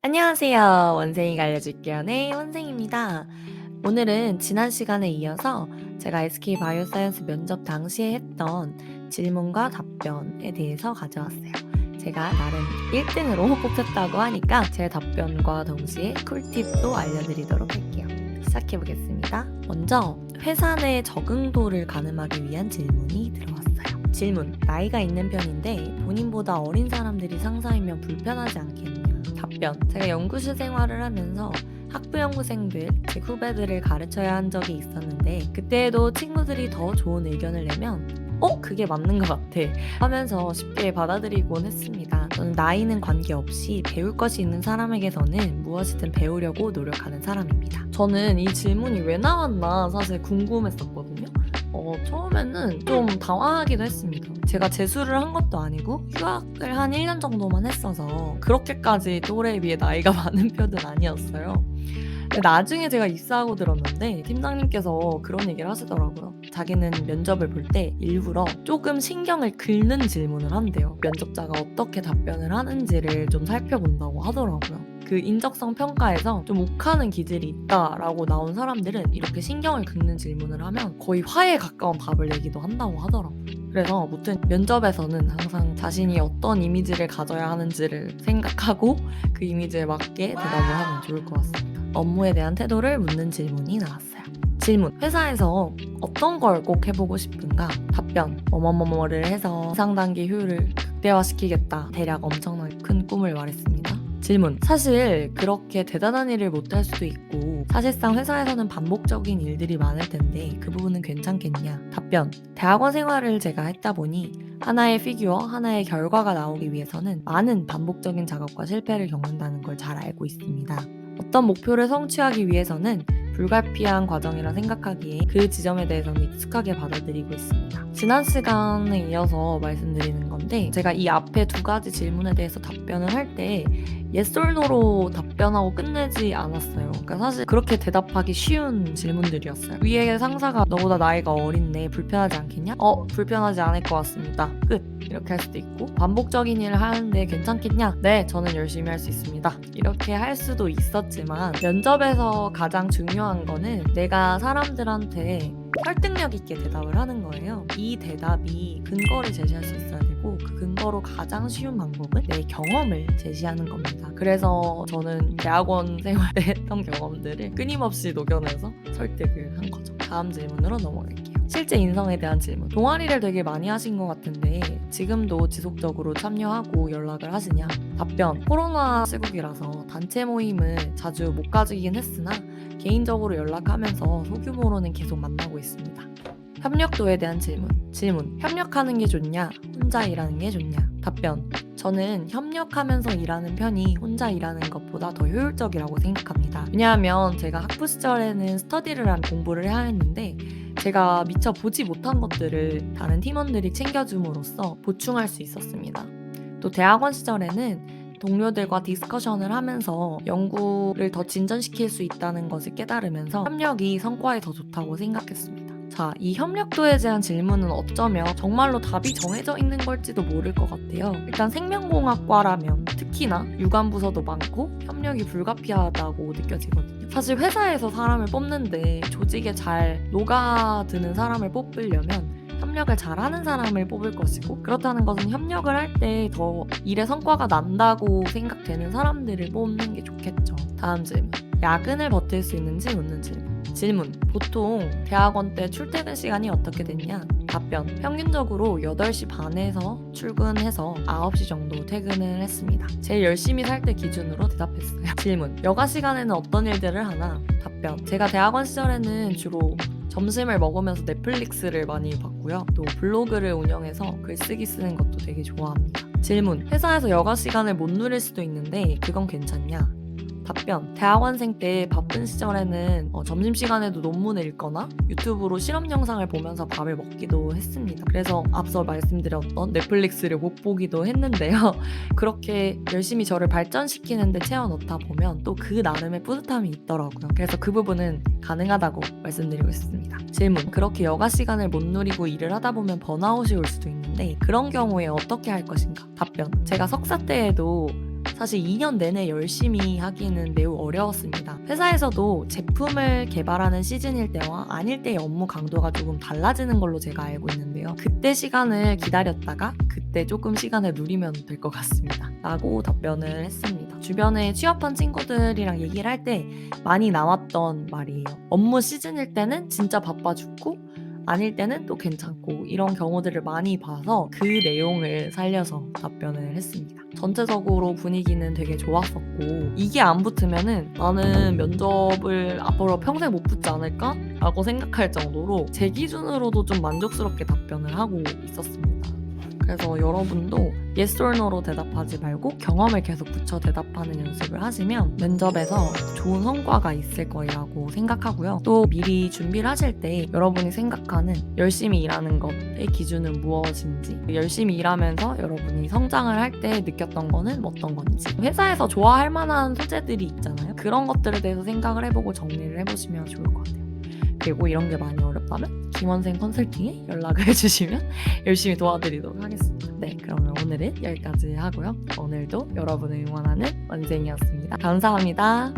안녕하세요. 원생이가 알려줄게요. 네, 원생입니다. 오늘은 지난 시간에 이어서 제가 SK 바이오사이언스 면접 당시에 했던 질문과 답변에 대해서 가져왔어요. 제가 나름 1등으로 뽑혔다고 하니까 제 답변과 동시에 꿀팁도 알려드리도록 할게요. 시작해보겠습니다. 먼저 회사 내 적응도를 가늠하기 위한 질문이 들어왔어요. 질문, 나이가 있는 편인데 본인보다 어린 사람들이 상사이면 불편하지 않겠냐? 답변, 제가 연구실 생활을 하면서 학부 연구생들, 제 후배들을 가르쳐야 한 적이 있었는데 그때에도 친구들이 더 좋은 의견을 내면 그게 맞는 것 같아 하면서 쉽게 받아들이곤 했습니다. 저는 나이는 관계없이 배울 것이 있는 사람에게서는 무엇이든 배우려고 노력하는 사람입니다. 저는 이 질문이 왜 나왔나 사실 궁금했었거든요. 처음에는 좀 당황하기도 했습니다. 제가 재수를 한 것도 아니고 휴학을 한 1년 정도만 했어서 그렇게까지 또래에 비해 나이가 많은 편은 아니었어요. 근데 나중에 제가 입사하고 들었는데 팀장님께서 그런 얘기를 하시더라고요. 자기는 면접을 볼 때 일부러 조금 신경을 긁는 질문을 한대요. 면접자가 어떻게 답변을 하는지를 좀 살펴본다고 하더라고요. 그 인적성 평가에서 좀 욱하는 기질이 있다라고 나온 사람들은 이렇게 신경을 긁는 질문을 하면 거의 화에 가까운 답을 내기도 한다고 하더라고요. 그래서 무튼 면접에서는 항상 자신이 어떤 이미지를 가져야 하는지를 생각하고 그 이미지에 맞게 대답을 하면 좋을 것 같습니다. 업무에 대한 태도를 묻는 질문이 나왔어요. 질문, 회사에서 어떤 걸 꼭 해보고 싶은가? 답변, 뭐뭐뭐뭐를 해서 이상 단계 효율을 극대화시키겠다. 대략 엄청나게 큰 꿈을 말했습니다. 질문, 사실 그렇게 대단한 일을 못할 수도 있고 사실상 회사에서는 반복적인 일들이 많을 텐데 그 부분은 괜찮겠냐? 답변, 대학원 생활을 제가 했다 보니 하나의 피규어, 하나의 결과가 나오기 위해서는 많은 반복적인 작업과 실패를 겪는다는 걸 잘 알고 있습니다. 어떤 목표를 성취하기 위해서는 불가피한 과정이라 생각하기에 그 지점에 대해서는 익숙하게 받아들이고 있습니다. 지난 시간에 이어서 말씀드리는 건데 제가 이 앞에 두 가지 질문에 대해서 답변을 할 때 yes or no로 답변하고 끝내지 않았어요. 그러니까 사실 그렇게 대답하기 쉬운 질문들이었어요. 위에 상사가 너보다 나이가 어린데 불편하지 않겠냐? 불편하지 않을 것 같습니다. 끝. 이렇게 할 수도 있고 반복적인 일을 하는데 괜찮겠냐? 네, 저는 열심히 할 수 있습니다. 이렇게 할 수도 있었지만 면접에서 가장 중요한 거는 내가 사람들한테 설득력 있게 대답을 하는 거예요. 이 대답이 근거를 제시할 수 있어야 되고 그 근거로 가장 쉬운 방법은 내 경험을 제시하는 겁니다. 그래서 저는 대학원 생활 때 했던 경험들을 끊임없이 녹여내서 설득을 한 거죠. 다음 질문으로 넘어갈게요. 실제 인성에 대한 질문. 동아리를 되게 많이 하신 것 같은데 지금도 지속적으로 참여하고 연락을 하시냐? 답변. 코로나 시국이라서 단체 모임을 자주 못 가지긴 했으나 개인적으로 연락하면서 소규모로는 계속 만나고 있습니다. 협력도에 대한 질문. 협력하는 게 좋냐? 혼자 일하는 게 좋냐? 답변. 저는 협력하면서 일하는 편이 혼자 일하는 것보다 더 효율적이라고 생각합니다. 왜냐하면 제가 학부 시절에는 스터디를 한 공부를 해야 했는데 제가 미처 보지 못한 것들을 다른 팀원들이 챙겨줌으로써 보충할 수 있었습니다. 또 대학원 시절에는 동료들과 디스커션을 하면서 연구를 더 진전시킬 수 있다는 것을 깨달으면서 협력이 성과에 더 좋다고 생각했습니다. 자, 이 협력도에 대한 질문은 어쩌면 정말로 답이 정해져 있는 걸지도 모를 것 같아요. 일단 생명공학과라면 특히나 유관부서도 많고 협력이 불가피하다고 느껴지거든요. 사실 회사에서 사람을 뽑는데 조직에 잘 녹아드는 사람을 뽑으려면 협력을 잘하는 사람을 뽑을 것이고 그렇다는 것은 협력을 할 때 더 일의 성과가 난다고 생각되는 사람들을 뽑는 게 좋겠죠. 다음 질문. 야근을 버틸 수 있는지 묻는 질문. 보통 대학원 때 출퇴근 시간이 어떻게 됐냐? 답변. 평균적으로 8시 반에서 출근해서 9시 정도 퇴근을 했습니다. 제일 열심히 살 때 기준으로 대답했어요. 질문. 여가 시간에는 어떤 일들을 하나? 답변. 제가 대학원 시절에는 주로 점심을 먹으면서 넷플릭스를 많이 봤고요. 또 블로그를 운영해서 글쓰기 쓰는 것도 되게 좋아합니다. 질문. 회사에서 여가 시간을 못 누릴 수도 있는데 그건 괜찮냐? 답변. 대학원생 때 바쁜 시절에는 점심시간에도 논문을 읽거나 유튜브로 실험 영상을 보면서 밥을 먹기도 했습니다. 그래서 앞서 말씀드렸던 넷플릭스를 못 보기도 했는데요. 그렇게 열심히 저를 발전시키는데 채워넣다 보면 또 그 나름의 뿌듯함이 있더라고요. 그래서 그 부분은 가능하다고 말씀드리고 있습니다. 질문. 그렇게 여가 시간을 못 누리고 일을 하다 보면 번아웃이 올 수도 있는데 그런 경우에 어떻게 할 것인가? 답변. 제가 석사 때에도 사실 2년 내내 열심히 하기는 매우 어려웠습니다. 회사에서도 제품을 개발하는 시즌일 때와 아닐 때의 업무 강도가 조금 달라지는 걸로 제가 알고 있는데요. 그때 시간을 기다렸다가 그때 조금 시간을 누리면 될 것 같습니다. 라고 답변을 했습니다. 주변에 취업한 친구들이랑 얘기를 할 때 많이 나왔던 말이에요. 업무 시즌일 때는 진짜 바빠 죽고 아닐 때는 또 괜찮고 이런 경우들을 많이 봐서 그 내용을 살려서 답변을 했습니다. 전체적으로 분위기는 되게 좋았었고 이게 안 붙으면은 나는 면접을 앞으로 평생 못 붙지 않을까? 라고 생각할 정도로 제 기준으로도 좀 만족스럽게 답변을 하고 있었습니다. 그래서 여러분도 yes or no로 대답하지 말고 경험을 계속 붙여 대답하는 연습을 하시면 면접에서 좋은 성과가 있을 거라고 생각하고요. 또 미리 준비를 하실 때 여러분이 생각하는 열심히 일하는 것의 기준은 무엇인지, 열심히 일하면서 여러분이 성장을 할 때 느꼈던 거는 어떤 건지, 회사에서 좋아할 만한 소재들이 있잖아요. 그런 것들에 대해서 생각을 해보고 정리를 해보시면 좋을 것 같아요. 그리고 이런 게 많이 어렵다면 김원생 컨설팅에 연락을 해주시면 열심히 도와드리도록 하겠습니다. 네, 그러면 오늘은 여기까지 하고요. 오늘도 여러분을 응원하는 원생이었습니다. 감사합니다.